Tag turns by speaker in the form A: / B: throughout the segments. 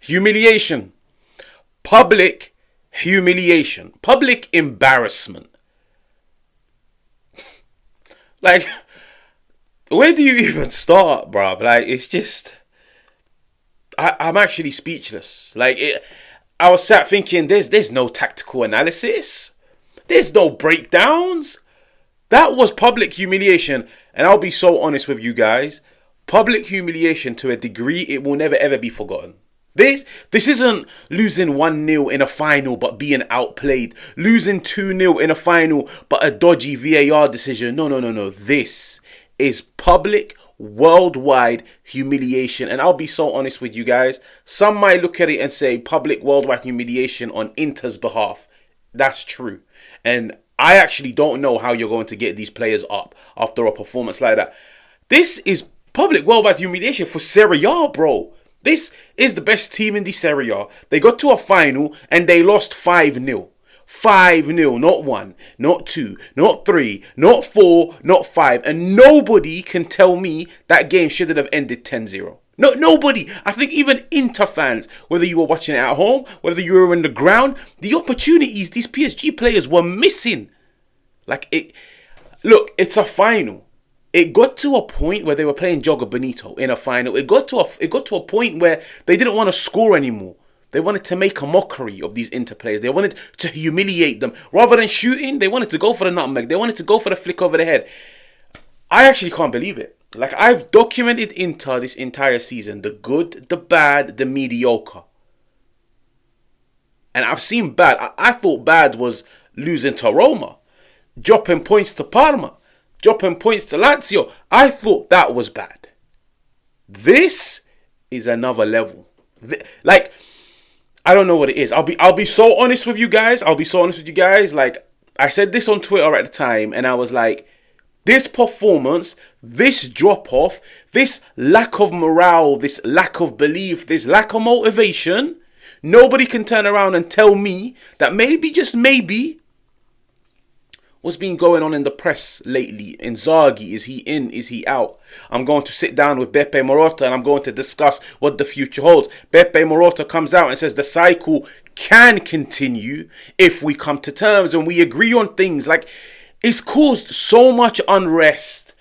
A: Humiliation. Public humiliation. Public embarrassment. Like, where do you even start, bruv? Like, it's just... I'm actually speechless. Like, I was sat thinking, there's no tactical analysis. There's no breakdowns. That was public humiliation. And I'll be so honest with you guys. Public humiliation, to a degree, it will never ever be forgotten. This isn't losing 1-0 in a final but being outplayed. Losing 2-0 in a final but a dodgy VAR decision. No. This is public, worldwide humiliation. And I'll be so honest with you guys. Some might look at it and say public, worldwide humiliation on Inter's behalf. That's true. And I actually don't know how you're going to get these players up after a performance like that. This is public, worldwide humiliation for Serie A, bro. This is the best team in the Serie A. They got to a final and they lost 5-0. 5-0, not 1, not 2, not 3, not 4, not 5. And nobody can tell me that game shouldn't have ended 10-0. No, nobody. I think even Inter fans, whether you were watching it at home, whether you were in the ground, the opportunities these PSG players were missing. Like, it's a final. It got to a point where they were playing Joga Bonito in a final. It got to a point where they didn't want to score anymore. They wanted to make a mockery of these Inter players. They wanted to humiliate them. Rather than shooting, they wanted to go for the nutmeg. They wanted to go for the flick over the head. I actually can't believe it. Like, I've documented Inter this entire season. The good, the bad, the mediocre. And I've seen bad. I thought bad was losing to Roma. Dropping points to Parma. Dropping points to Lazio. I thought that was bad. This is another level. Like, I don't know what it is. I'll be so honest with you guys. Like, I said this on Twitter at the time, and I was like, this performance, this drop-off, this lack of morale, this lack of belief, this lack of motivation, nobody can turn around and tell me that maybe, just maybe, what's been going on in the press lately? Inzaghi, is he in? Is he out? I'm going to sit down with Beppe Marotta and I'm going to discuss what the future holds. Beppe Marotta comes out and says the cycle can continue if we come to terms and we agree on things. Like, it's caused so much unrest.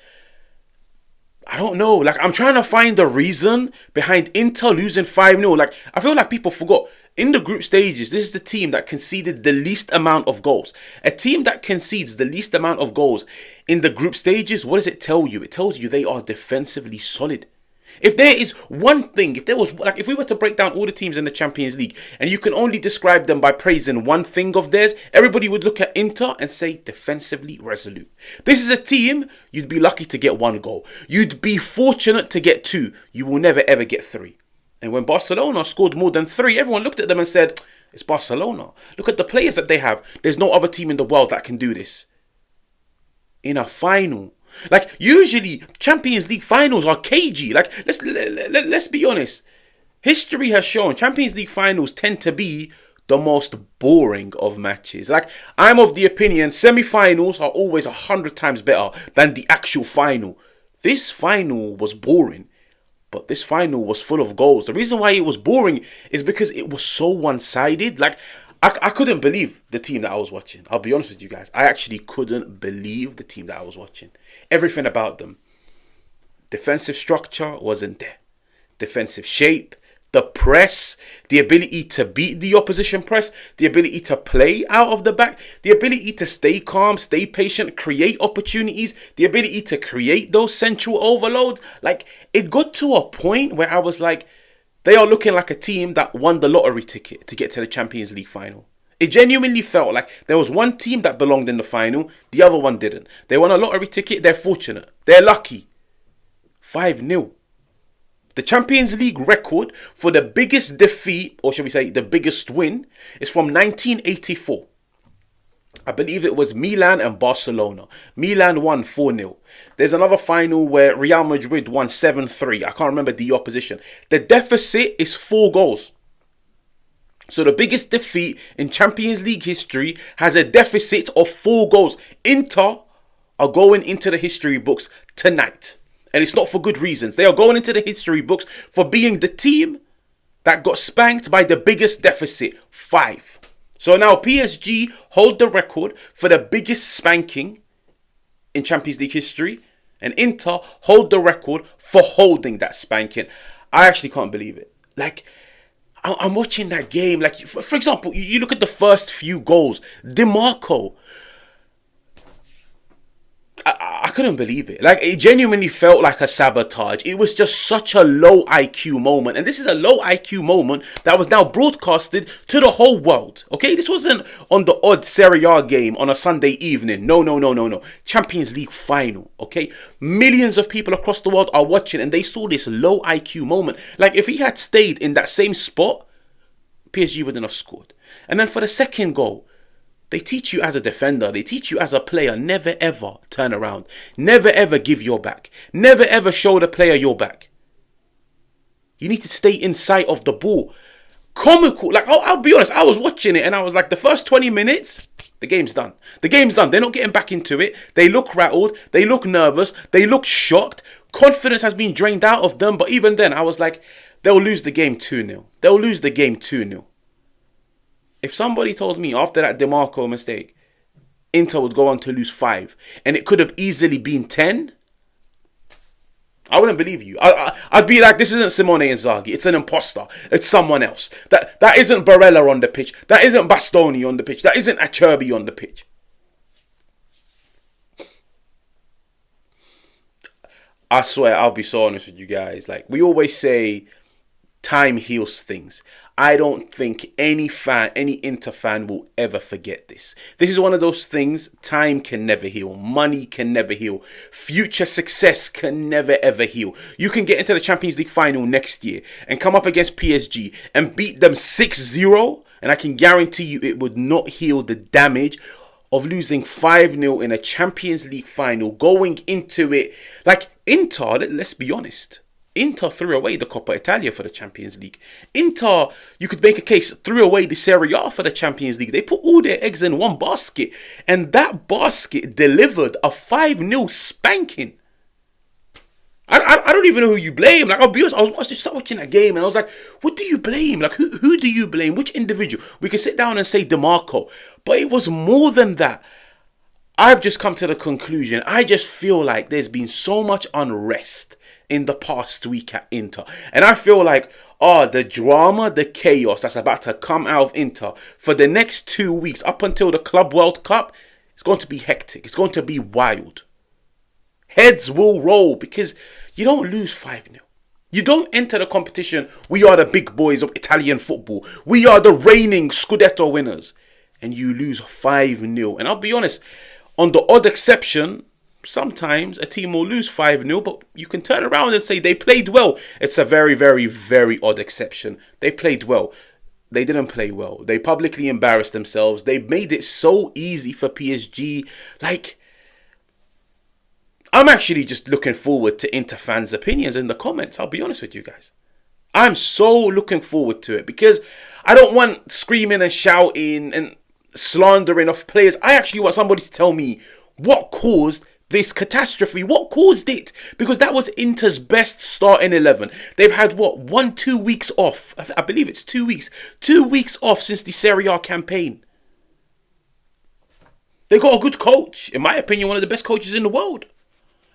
A: I don't know. Like, I'm trying to find the reason behind Inter losing 5-0. Like, I feel like people forgot. In the group stages, this is the team that conceded the least amount of goals. A team that concedes the least amount of goals in the group stages, what does it tell you? It tells you they are defensively solid. If there is one thing, if we were to break down all the teams in the Champions League and you can only describe them by praising one thing of theirs, everybody would look at Inter and say defensively resolute. This is a team, you'd be lucky to get 1 goal. You'd be fortunate to get 2. You will never ever get 3. And when Barcelona scored more than 3, everyone looked at them and said, it's Barcelona. Look at the players that they have. There's no other team in the world that can do this. In a final. Like, usually Champions League finals are cagey. Like, let's be honest. History has shown Champions League finals tend to be the most boring of matches. Like, I'm of the opinion semi-finals are always 100 times better than the actual final. This final was boring. But this final was full of goals. The reason why it was boring is because it was so one-sided. Like, I couldn't believe the team that I was watching. I'll be honest with you guys. I actually couldn't believe the team that I was watching. Everything about them. Defensive structure wasn't there. Defensive shape, the press, the ability to beat the opposition press, the ability to play out of the back, the ability to stay calm, stay patient, create opportunities, the ability to create those central overloads. Like, it got to a point where I was like, they are looking like a team that won the lottery ticket to get to the Champions League final. It genuinely felt like there was one team that belonged in the final, the other one didn't. They won a lottery ticket, they're fortunate, they're lucky. 5-0. The Champions League record for the biggest defeat, or should we say the biggest win, is from 1984. I believe it was Milan and Barcelona. Milan won 4-0. There's another final where Real Madrid won 7-3. I can't remember the opposition. The deficit is 4 goals. So the biggest defeat in Champions League history has a deficit of 4 goals. Inter are going into the history books tonight. And it's not for good reasons. They are going into the history books for being the team that got spanked by the biggest deficit, 5. So now PSG hold the record for the biggest spanking in Champions League history, and Inter hold the record for holding that spanking. I actually can't believe it. Like, I'm watching that game. Like, for example, you look at the first few goals. DeMarco, I couldn't believe it. Like, it genuinely felt like a sabotage. It was just such a low IQ moment. And this is a low IQ moment that was now broadcasted to the whole world. Okay? This wasn't on the odd Serie A game on a Sunday evening. No. Champions League final. Okay? Millions of people across the world are watching and they saw this low IQ moment. Like, if he had stayed in that same spot, PSG wouldn't have scored. And then for the second goal, they teach you as a defender, they teach you as a player, never ever turn around. Never ever give your back. Never ever show the player your back. You need to stay in sight of the ball. Comical. Like, I'll be honest, I was watching it and I was like, the first 20 minutes, the game's done. The game's done. They're not getting back into it. They look rattled. They look nervous. They look shocked. Confidence has been drained out of them. But even then, I was like, they'll lose the game 2-0. They'll lose the game 2-0. If somebody told me after that DeMarco mistake, Inter would go on to lose 5, and it could have easily been 10, I wouldn't believe you. I'd be like, this isn't Simone Inzaghi. It's an imposter. It's someone else. That isn't Barella on the pitch. That isn't Bastoni on the pitch. That isn't Acerbi on the pitch. I swear, I'll be so honest with you guys. Like, we always say, time heals things. I don't think any Inter fan will ever forget this. This is one of those things time can never heal. Money can never heal. Future success can never ever heal. You can get into the Champions League final next year and come up against PSG and beat them 6-0, and I can guarantee you it would not heal the damage of losing 5-0 in a Champions League final, going into it like Inter. Let's be honest. Inter threw away the Coppa Italia for the Champions League. Inter, you could make a case, threw away the Serie A for the Champions League. They put all their eggs in one basket. And that basket delivered a 5-0 spanking. I don't even know who you blame. Like, I'll be honest, I was watching that game and I was like, what do you blame? Like, who do you blame? Which individual? We can sit down and say DeMarco. But it was more than that. I've just come to the conclusion. I just feel like there's been so much unrest in the past week at Inter. And I feel like, the drama, the chaos that's about to come out of Inter for the next 2 weeks up until the Club World Cup, it's going to be hectic. It's going to be wild. Heads will roll because you don't lose 5-0. You don't enter the competition, we are the big boys of Italian football. We are the reigning Scudetto winners. And you lose 5-0. And I'll be honest, on the odd exception, sometimes a team will lose 5-0, but you can turn around and say they played well. It's a very, very, very odd exception. They played well. They didn't play well. They publicly embarrassed themselves. They made it so easy for PSG. Like, I'm actually just looking forward to Inter fans' opinions in the comments. I'll be honest with you guys. I'm so looking forward to it because I don't want screaming and shouting and slandering of players. I actually want somebody to tell me what caused this catastrophe. What caused it? Because that was Inter's best starting 11. They've had 1-2 weeks off. I believe it's 2 weeks. 2 weeks off since the Serie A campaign. They got a good coach. In my opinion, one of the best coaches in the world.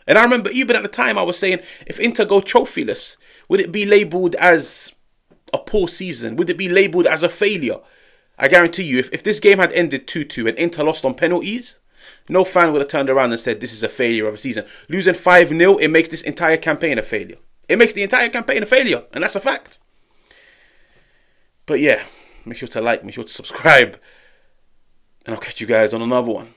A: And I remember even at the time I was saying, if Inter go trophyless, would it be labelled as a poor season? Would it be labelled as a failure? I guarantee you, if this game had ended 2-2 and Inter lost on penalties, no fan would have turned around and said this is a failure of a season. Losing 5-0, it makes this entire campaign a failure. It makes the entire campaign a failure, and that's a fact. But yeah, make sure to like, make sure to subscribe, and I'll catch you guys on another one.